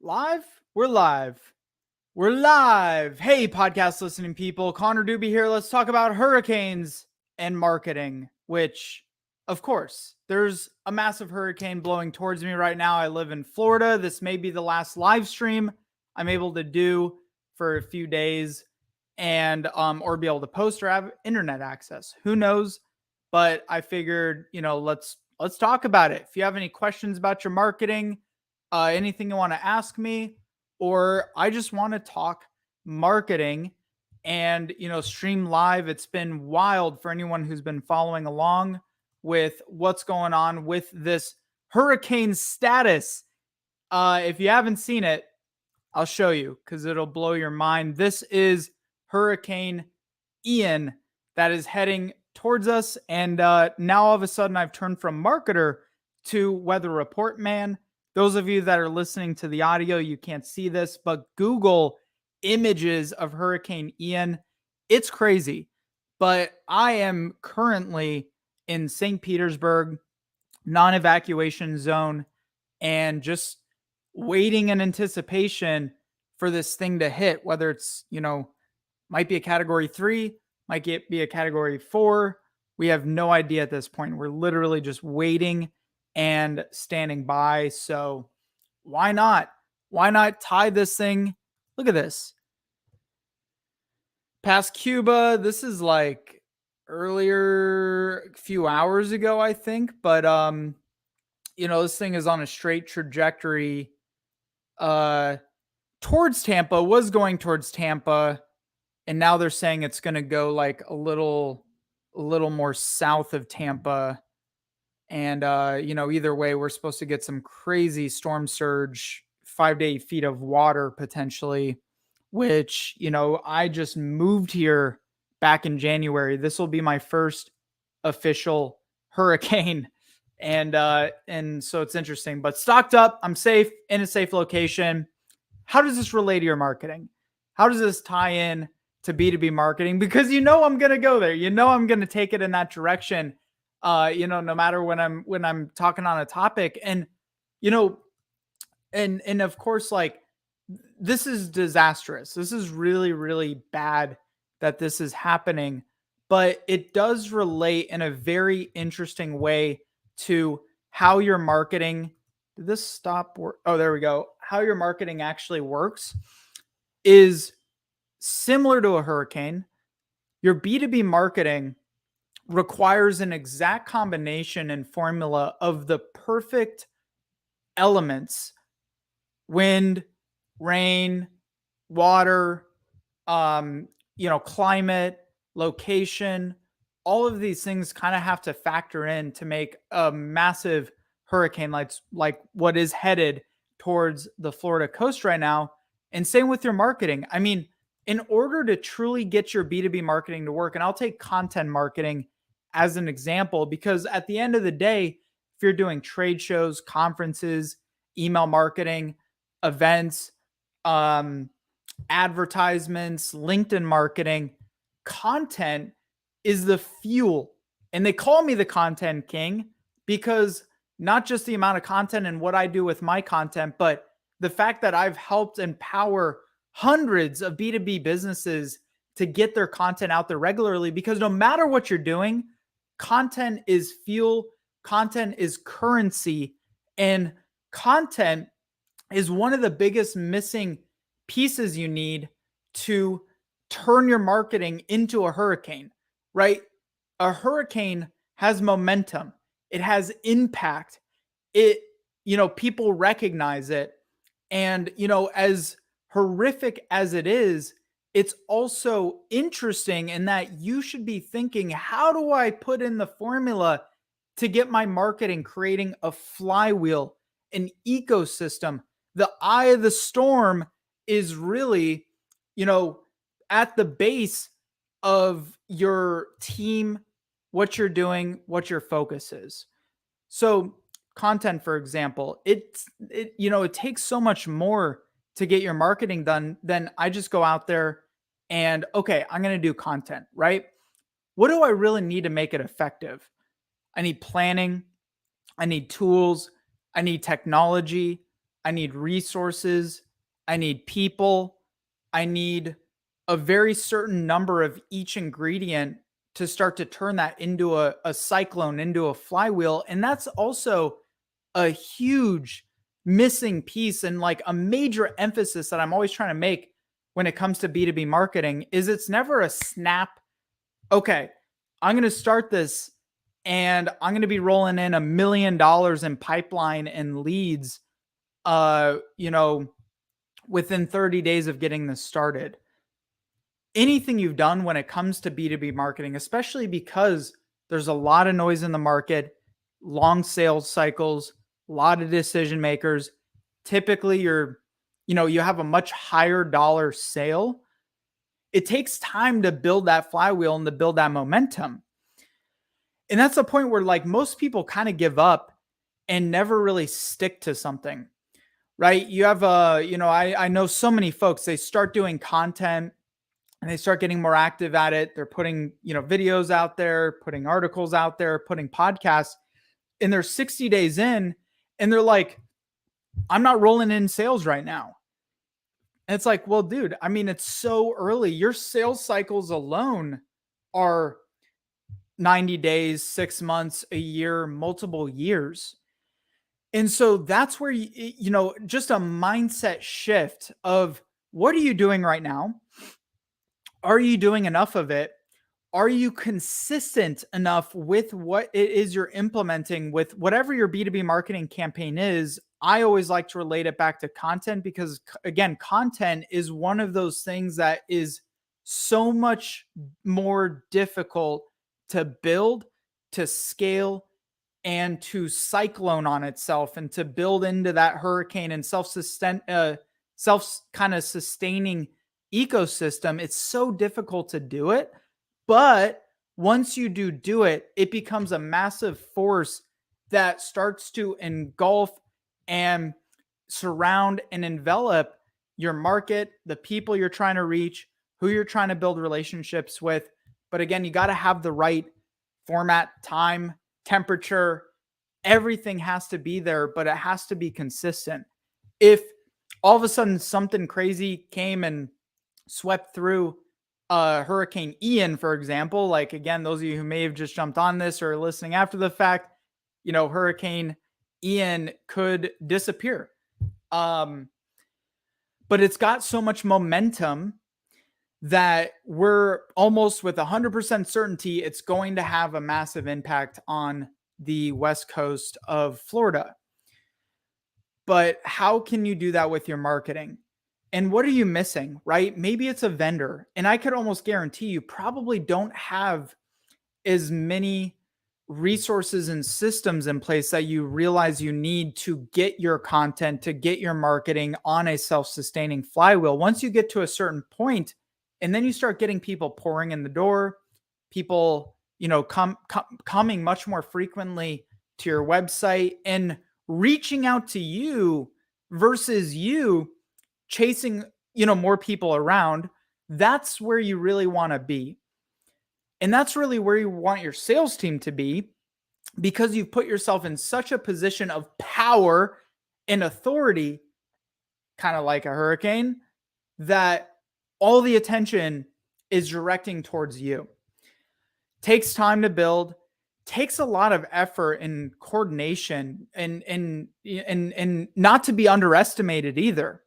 Live? We're live. We're live. Hey, podcast listening people. Connor Doobie here. Let's talk about hurricanes and marketing, which, of course, there's a massive hurricane blowing towards me right now. I live in Florida. This may be the last live stream I'm able to do for a few days and or be able to post or have internet access. Who knows? But I figured, let's talk about it. If you have any questions about your marketing, anything you want to ask me, or I just want to talk marketing and stream live. It's been wild for anyone who's been following along with what's going on with this hurricane status. If you haven't seen it, I'll show you because it'll blow your mind. This is Hurricane Ian that is heading towards us, and now all of a sudden I've turned from marketer to weather report man. Those of you that are listening to the audio, you can't see this, but Google images of Hurricane Ian. It's crazy. But I am currently in St. Petersburg, non-evacuation zone, and just waiting in anticipation for this thing to hit, whether it's, might be a category 3, might be a category 4. We have no idea at this point. We're literally just waiting and standing by. So why not? Why not tie this thing? Look at this. Past Cuba, this is like earlier, a few hours ago, I think. But this thing is on a straight trajectory towards Tampa, was going towards Tampa, and now they're saying it's going to go like a little more south of Tampa. And, either way, we're supposed to get some crazy storm surge, 5 to 8 feet of water potentially, which, I just moved here back in January. This will be my first official hurricane. And so it's interesting, but stocked up, I'm safe in a safe location. How does this relate to your marketing? How does this tie in to B2B marketing? Because I'm going to go there. I'm going to take it in that direction. No matter when I'm talking on a topic, and and of course, like, this is disastrous. This is really, really bad that this is happening, but it does relate in a very interesting way to how your marketing. Did this stop? Oh, there we go. How your marketing actually works is similar to a hurricane. Your B2B marketing requires an exact combination and formula of the perfect elements: wind, rain, water, climate, location. All of these things kind of have to factor in to make a massive hurricane like what is headed towards the Florida coast right now. And same with your marketing. I mean, in order to truly get your B2B marketing to work, and I'll take content marketing as an example, because at the end of the day, if you're doing trade shows, conferences, email marketing, events, advertisements, LinkedIn marketing, content is the fuel. And they call me the content king because not just the amount of content and what I do with my content, but the fact that I've helped empower hundreds of B2B businesses to get their content out there regularly. Because no matter what you're doing, content is fuel, content is currency, and content is one of the biggest missing pieces you need to turn your marketing into a hurricane, right? A hurricane has momentum. It has impact. People recognize it. And, as horrific as it is, it's also interesting in that you should be thinking, how do I put in the formula to get my marketing creating a flywheel, an ecosystem? The eye of the storm is really, at the base of your team, what you're doing, what your focus is. So content, for example, it takes so much more to get your marketing done than I just go out there and, okay, I'm going to do content, right? What do I really need to make it effective? I need planning. I need tools. I need technology. I need resources, I need people, I need a very certain number of each ingredient to start to turn that into a cyclone, into a flywheel. And that's also a huge missing piece and like a major emphasis that I'm always trying to make when it comes to B2B marketing is it's never a snap. Okay, I'm going to start this and I'm going to be rolling in $1 million in pipeline and leads, you know, within 30 days of getting this started. Anything you've done when it comes to B2B marketing, especially because there's a lot of noise in the market, long sales cycles, a lot of decision makers. Typically, you have a much higher dollar sale. It takes time to build that flywheel and to build that momentum. And that's the point where like most people kind of give up and never really stick to something, right? You have I know so many folks, they start doing content and they start getting more active at it. They're putting, videos out there, putting articles out there, putting podcasts, and they're 60 days in and they're like, I'm not rolling in sales right now. And it's like, well, dude, I mean, it's so early. Your sales cycles alone are 90 days, 6 months, a year, multiple years. And so that's where just a mindset shift of what are you doing right now? Are you doing enough of it? Are you consistent enough with what it is you're implementing with whatever your B2B marketing campaign is? I always like to relate it back to content because, again, content is one of those things that is so much more difficult to build, to scale, and to cyclone on itself and to build into that hurricane and self kind of sustaining ecosystem. It's so difficult to do it. But once you do it, it becomes a massive force that starts to engulf and surround and envelop your market, the people you're trying to reach, who you're trying to build relationships with. But again, you got to have the right format, time, temperature. Everything has to be there, but it has to be consistent. If all of a sudden something crazy came and swept through Hurricane Ian, for example, like, again, those of you who may have just jumped on this or listening after the fact, Hurricane Ian could disappear. But it's got so much momentum that we're almost with 100% certainty it's going to have a massive impact on the West Coast of Florida. But how can you do that with your marketing? And what are you missing, right? Maybe it's a vendor. And I could almost guarantee you probably don't have as many resources and systems in place that you realize you need to get your content, to get your marketing on a self-sustaining flywheel. Once you get to a certain point, and then you start getting people pouring in the door, people, coming much more frequently to your website and reaching out to you versus you chasing, more people around. That's where you really want to be. And that's really where you want your sales team to be, because you've put yourself in such a position of power and authority, kind of like a hurricane, that all the attention is directing towards you. Takes time to build, takes a lot of effort and coordination, and not to be underestimated either.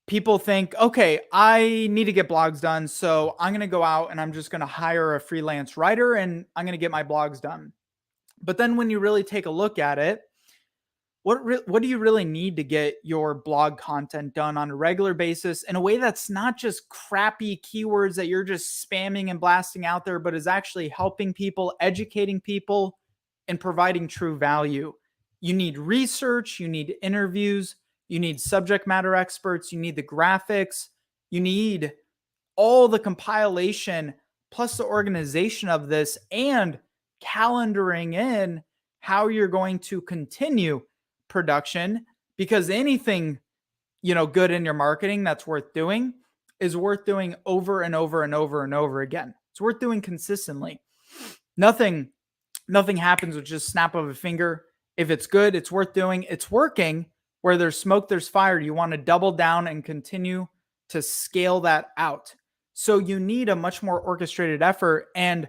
People think, okay, I need to get blogs done, so I'm going to go out and I'm just going to hire a freelance writer and I'm going to get my blogs done. But then when you really take a look at it, what do you really need to get your blog content done on a regular basis in a way that's not just crappy keywords that you're just spamming and blasting out there, but is actually helping people, educating people, and providing true value? You need research, you need interviews, you need subject matter experts, you need the graphics, you need all the compilation plus the organization of this and calendaring in how you're going to continue production, because anything, good in your marketing that's worth doing is worth doing over and over and over and over again. It's worth doing consistently. Nothing happens with just snap of a finger. If it's good, it's worth doing. It's working. Where there's smoke, there's fire. You want to double down and continue to scale that out. So you need a much more orchestrated effort. And,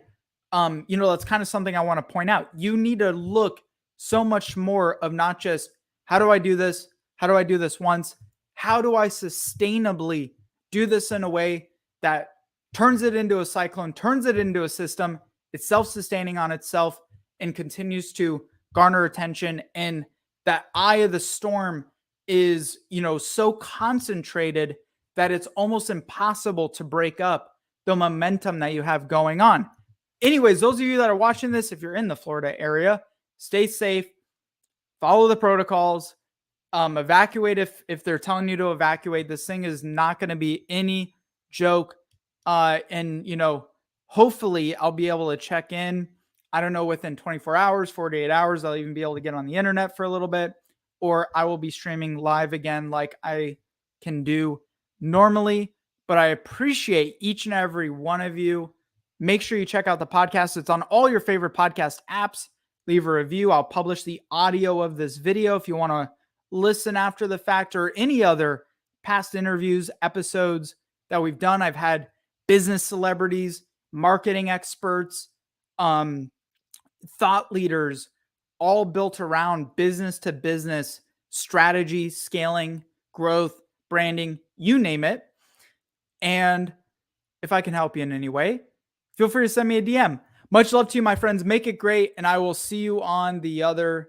that's kind of something I want to point out. You need to look so much more of not just how do I do this? How do I do this once? How do I sustainably do this in a way that turns it into a cyclone, turns it into a system, it's self-sustaining on itself, and continues to garner attention, and that eye of the storm is, so concentrated that it's almost impossible to break up the momentum that you have going on. Anyways, those of you that are watching this, if you're in the Florida area, stay safe, follow the protocols, evacuate if they're telling you to evacuate. This thing is not going to be any joke. And hopefully I'll be able to check in. I don't know, within 24 hours, 48 hours, I'll even be able to get on the internet for a little bit, or I will be streaming live again like I can do normally. But I appreciate each and every one of you. Make sure you check out the podcast. It's on all your favorite podcast apps. Leave a review. I'll publish the audio of this video if you want to listen after the fact, or any other past interviews, episodes that we've done. I've had business celebrities, marketing experts, thought leaders, all built around business to business strategy, scaling, growth, branding, you name it. And if I can help you in any way, feel free to send me a DM. Much love to you, my friends. Make it great. And I will see you on the other